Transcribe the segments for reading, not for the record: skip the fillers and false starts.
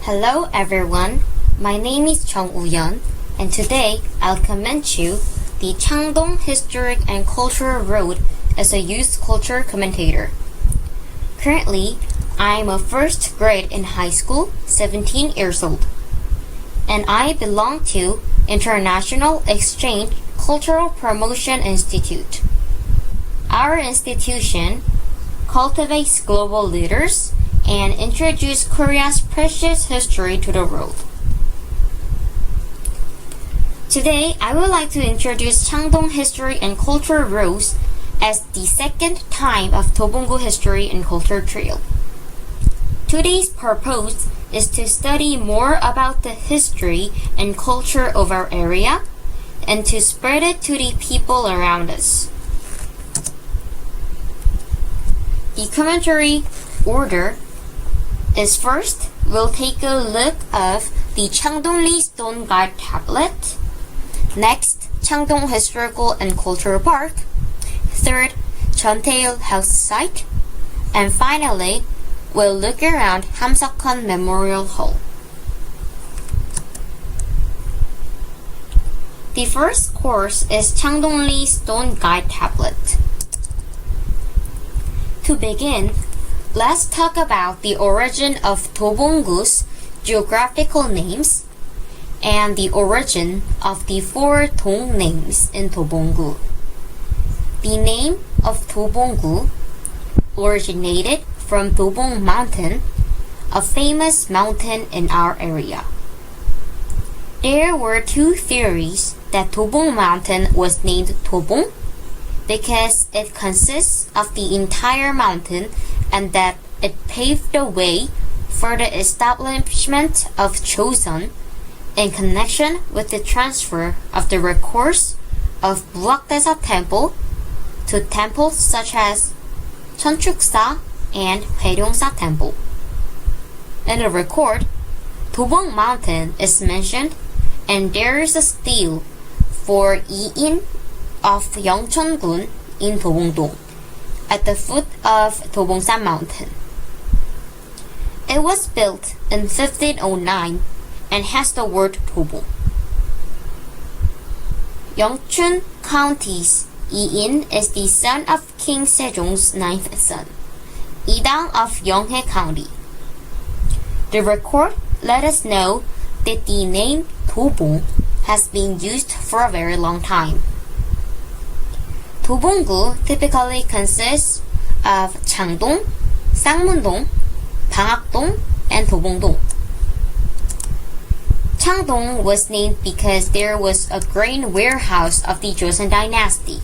Hello everyone, my name is Chung Woo-yeon, and today I'll commend you the Changdong Historic and Cultural Road as a youth culture commentator. Currently, I'm a first grade in high school, 17 years old, and I belong to International Exchange Cultural Promotion Institute. Our institution cultivates global leaders and introduces Korea's precious history to the world. Today, I would like to introduce Changdong History and Culture Roads as the second time of Dobong-gu History and Culture Trail. Today's purpose is to study more about the history and culture of our area and to spread it to the people around us. The commentary order is first, we'll take a look of the Changdong-li Stone Guide tablet. Next, Changdong Historical and Cultural Park. Third, Cheontae House Site. And finally, we'll look around Hamseokhan Memorial Hall. The first course is Changdong-li Stone Guide tablet. To begin, let's talk about the origin of Dobong-gu's geographical names and the origin of the four Dong names in Dobong-gu. The name of Dobong-gu originated from Dobong Mountain, a famous mountain in our area. There were two theories that Dobong Mountain was named Dobong because it consists of the entire mountain and that it paved the way for the establishment of Joseon in connection with the transfer of the records of Buakdaesa Temple to temples such as Cheonchuksa and Hwaryongsa Temple. In the record, Dobong Mountain is mentioned and there is a stele for Iin of Yeongcheon-gun in Dobong-dong at the foot of Dobongsan Mountain. It was built in 1509 and has the word Dobong. Yeongchun County's Iin is the son of King Sejong's ninth son, Idang of Yonghae County. The record let us know that the name Dobong has been used for a very long time. Dobong-gu typically consists of Changdong, Sangmun-dong, Bangak-dong, and Dobong-dong. Changdong was named because there was a grain warehouse of the Joseon dynasty.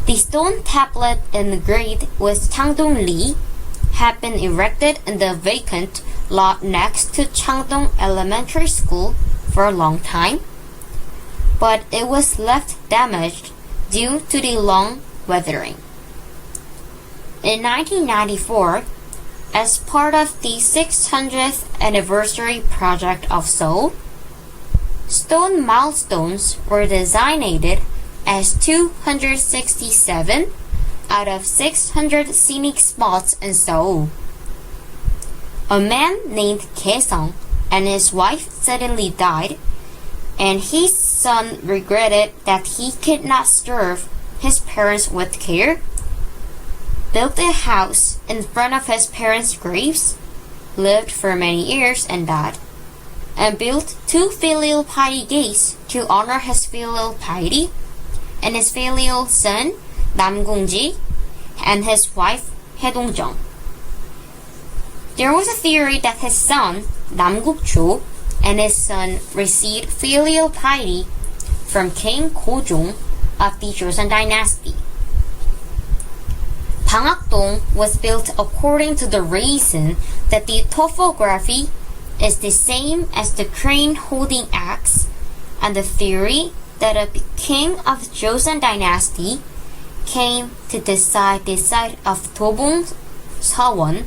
The stone tablet engraved with Changdong-li had been erected in the vacant lot next to Changdong Elementary School for a long time, but it was left damaged due to the long weathering. In 1994, as part of the 600th anniversary project of Seoul, stone milestones were designated as 267 out of 600 scenic spots in Seoul. A man named Kaesong and his wife suddenly died, and his son regretted that he could not serve his parents with care, built a house in front of his parents' graves, lived for many years and died, and built two filial piety gates to honor his filial piety and his filial son Nam Gong-ji and his wife Hae Dong-jung. There was a theory that his son Nam Guk-cho and his son received filial piety from King Go-jong of the Joseon dynasty. Bangak-dong was built according to the reason that the topography is the same as the crane holding axe, and the theory that a king of Joseon dynasty came to decide the site of Dobong Sawon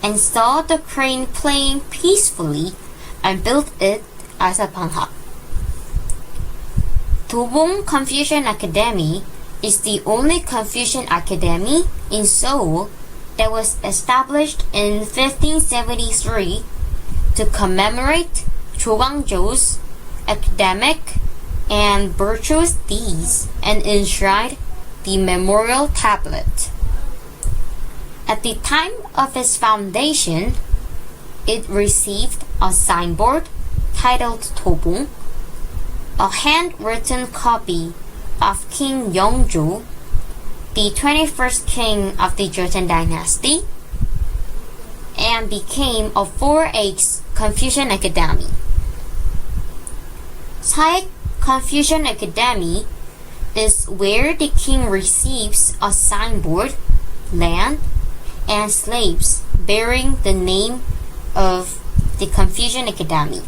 and saw the crane playing peacefully and built it as a Bangak. Dobong Confucian Academy is the only Confucian academy in Seoul that was established in 1573 to commemorate Cho Gwang-jo's academic and virtuous deeds and enshrined the memorial tablet. At the time of its foundation, it received a signboard titled Tobong, a handwritten copy of King Yeongjo, the 21st king of the Joseon dynasty, and became a 4H Confucian Academy. Saik Confucian Academy is where the king receives a signboard, land, and slaves bearing the name of the Confucian Academy.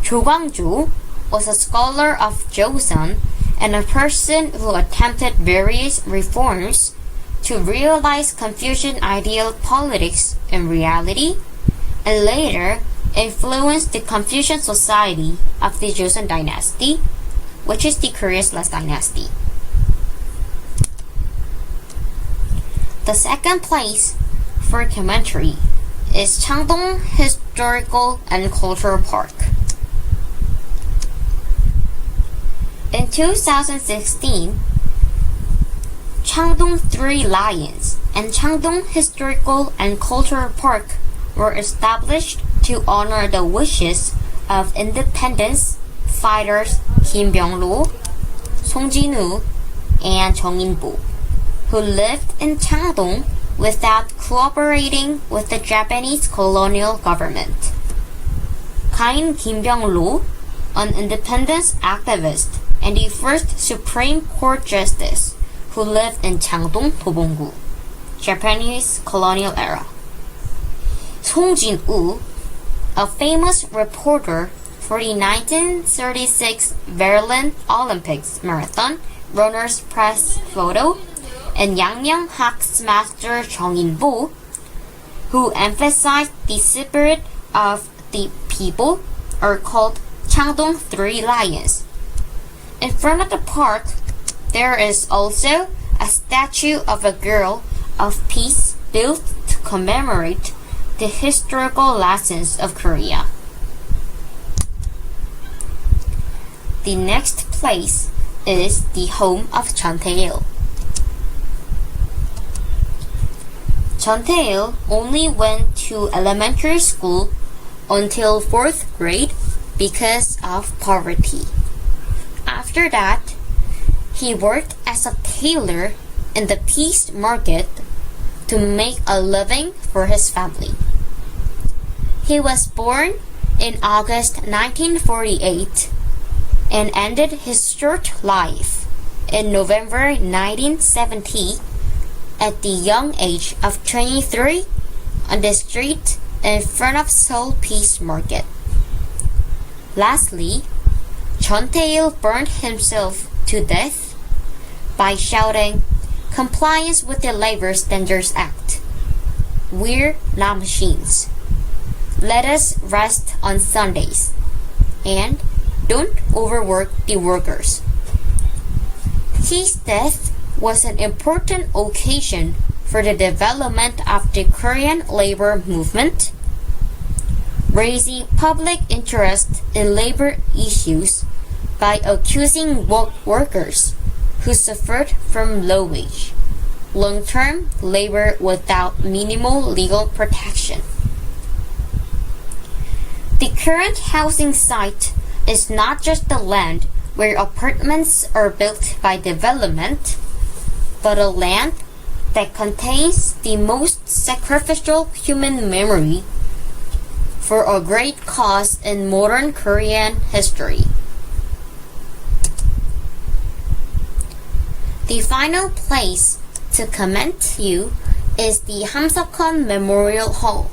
Cho Gwang-jo was a scholar of Joseon and a person who attempted various reforms to realize Confucian ideal politics in reality, and later influenced the Confucian society of the Joseon dynasty, which is the Korea's last dynasty. The second place for commentary is Changdong Historical and Cultural Park. In 2016, Changdong Three Lions and Changdong Historical and Cultural Park were established to honor the wishes of independence fighters Kim Byung-lo, Song Jin-woo, and Chung In-bo, who lived in Changdong without cooperating with the Japanese colonial government. Kain Kim Byung-lo, an independence activist and the first Supreme Court Justice who lived in Changdong, Dobong-gu, Japanese colonial era. Song Jin-woo, a famous reporter for the 1936 Berlin Olympics marathon runner's press photo, and Yangmyeong-hak's master Chung In-bo, who emphasized the spirit of the people, are called Changdong Three Lions. In front of the park, there is also a statue of a girl of peace built to commemorate the historical lessons of Korea. The next place is the home of Chun Tae-il. Chun Tae-il only went to elementary school until 4th grade because of poverty. After that, he worked as a tailor in the Peace Market to make a living for his family. He was born in August 1948 and ended his short life in November 1970 at the young age of 23 on the street in front of Seoul Peace Market. Lastly, Chun Tae-il burned himself to death by shouting, "Compliance with the Labor Standards Act. We're not machines. Let us rest on Sundays. And don't overwork the workers." His death was an important occasion for the development of the Korean labor movement, raising public interest in labor issues by accusing workers who suffered from low wage, long-term labor without minimal legal protection. The current housing site is not just the land where apartments are built by development, but a land that contains the most sacrificial human memory for a great cause in modern Korean history. The final place to commend you is the Hamseok-han Memorial Hall.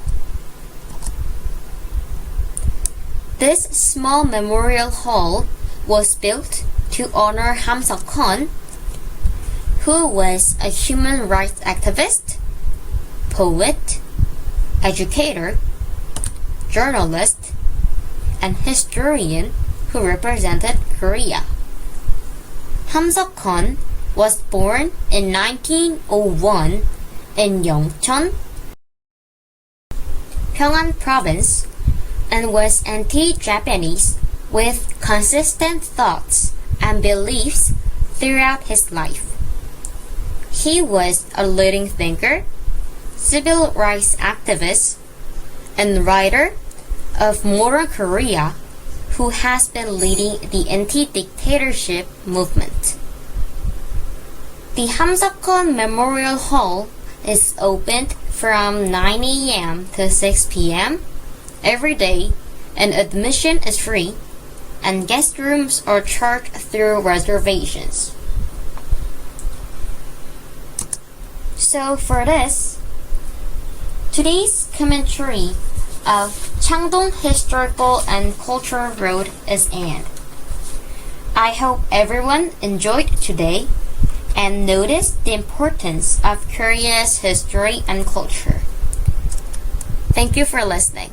This small memorial hall was built to honor Hamseok-han, who was a human rights activist, poet, educator, journalist, and historian who represented Korea. Hamseok-han was born in 1901 in Yeongcheon, Pyongan Province and was anti-Japanese with consistent thoughts and beliefs throughout his life. He was a leading thinker, civil rights activist, and writer of modern Korea who has been leading the anti-dictatorship movement. The Hamsakkon Memorial Hall is opened from 9 a.m. to 6 p.m. every day, and admission is free, and guest rooms are charged through reservations. So for this, today's commentary of Changdong Historical and Cultural Road is end. I hope everyone enjoyed today and noticed the importance of Korea's history and culture. Thank you for listening.